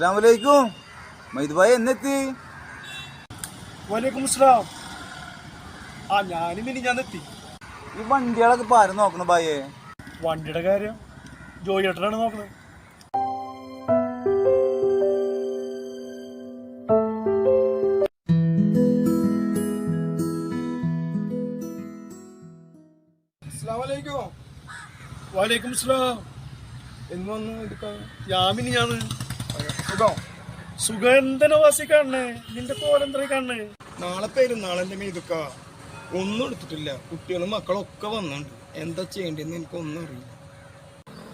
അസ്സലാമലൈക്കും. മൈദ് ഭായി എന്നെത്തി? വലൈക്കും അസ്സലാം. ഞാനും ഇനി ഞാൻ എത്തി. ഈ വണ്ടികളൊക്കെ ഇപ്പൊ ആരും നോക്കണം ഭായേ? വണ്ടിയുടെ കാര്യം ജോയി ഏട്ടനാണ് നോക്കണത്. വലൈക്കും അസ്സലാം. എന്ന് വന്ന് എടുക്കാം. യാമിനി ഞാന് സുഗന്ധനവാസി കാണണേ. നിന്റെ കോലെന്തര കാണണേ? നാളെ പെരുന്നാളെന്റെ മീതുക്ക ഒന്നും എടുത്തിട്ടില്ല. കുട്ടികളും മക്കളൊക്കെ വന്നുണ്ട്. എന്താ ചെയ്യേണ്ടതെന്ന് എനിക്കൊന്നും അറിയില്ല.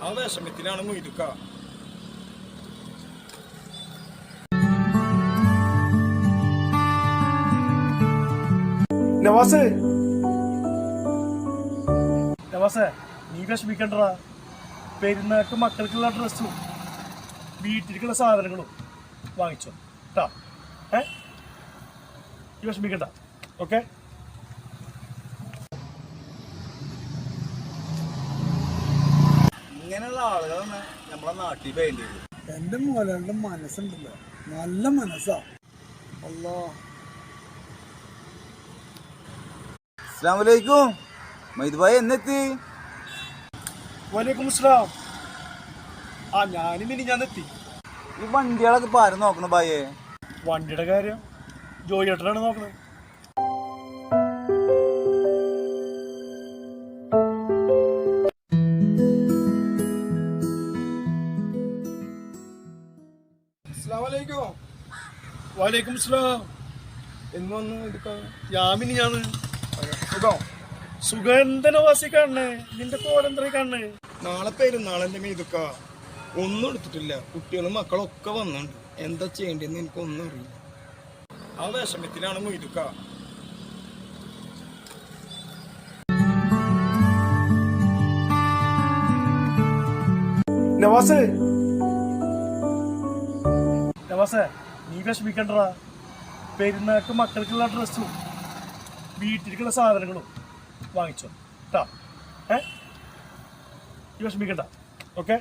ആ വിഷമത്തിലാണ് മീതുക്ക. നവാസേ നവാസേ, നീ വിഷമിക്കണ്ടടാ. പെരുന്നാൾക്ക് മക്കൾക്കുള്ള ഡ്രസ്സും വീട്ടിലേക്കുള്ള സാധനങ്ങളും വാങ്ങിച്ചോ കേട്ടാ. ഈ വിഷമിക്കണ്ട. ഓക്കെ. ഇങ്ങനെയുള്ള ആളുകളാണ് നമ്മളെ നാട്ടിൽ വേണ്ടത്. എന്റെ മോളുടെ മനസ്സുണ്ടല്ലോ, നല്ല മനസ്സാ. അല്ലാ. അസ്സലാമലൈക്കും. മൈദ് ഭായി എന്നെത്തി? വലൈക്കും അസ്സലാം. ഞാനും ഇനി ഞാൻ എത്തി. ഈ വണ്ടികളൊക്കെ ഇപ്പൊ ആരും നോക്കണം ഭായേ? വണ്ടിയുടെ കാര്യം ജോയി ഏട്ടനാണ് നോക്കണത്. വലൈക്കും അസ്സലാം. എന്ന് വന്ന് എടുക്കാം. യാമിനി ഞാന് സുഗന്ധനവാസി കാണണേ. നിന്റെ കോലെന്തര കാണണേ? നാളെ പെരുന്നാളെന്റെ മീതുക്ക ഒന്നും എടുത്തിട്ടില്ല. കുട്ടികളും മക്കളൊക്കെ വന്നുണ്ട്. എന്താ ചെയ്യേണ്ടതെന്ന് എനിക്കൊന്നും അറിയില്ല. ആ വിഷമത്തിലാണ് മീതുക്ക. നവാസേ നവാസേ, നീ വിഷമിക്കണ്ടടാ. പെരുന്നാൾക്ക് മക്കൾക്കുള്ള ഡ്രസ്സും വീട്ടിലേക്കുള്ള സാധനങ്ങളും വാങ്ങിച്ചോ കേട്ടാ. ഈ വിഷമിക്കണ്ട. ഓക്കെ.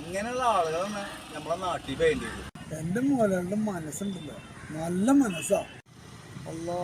ഇങ്ങനെയുള്ള ആളുകളാണ് നമ്മളെ നാട്ടിൽ വേണ്ടത്. എന്റെ മോളുടെ മനസ്സുണ്ടല്ലോ, നല്ല മനസ്സാ. അല്ലാ.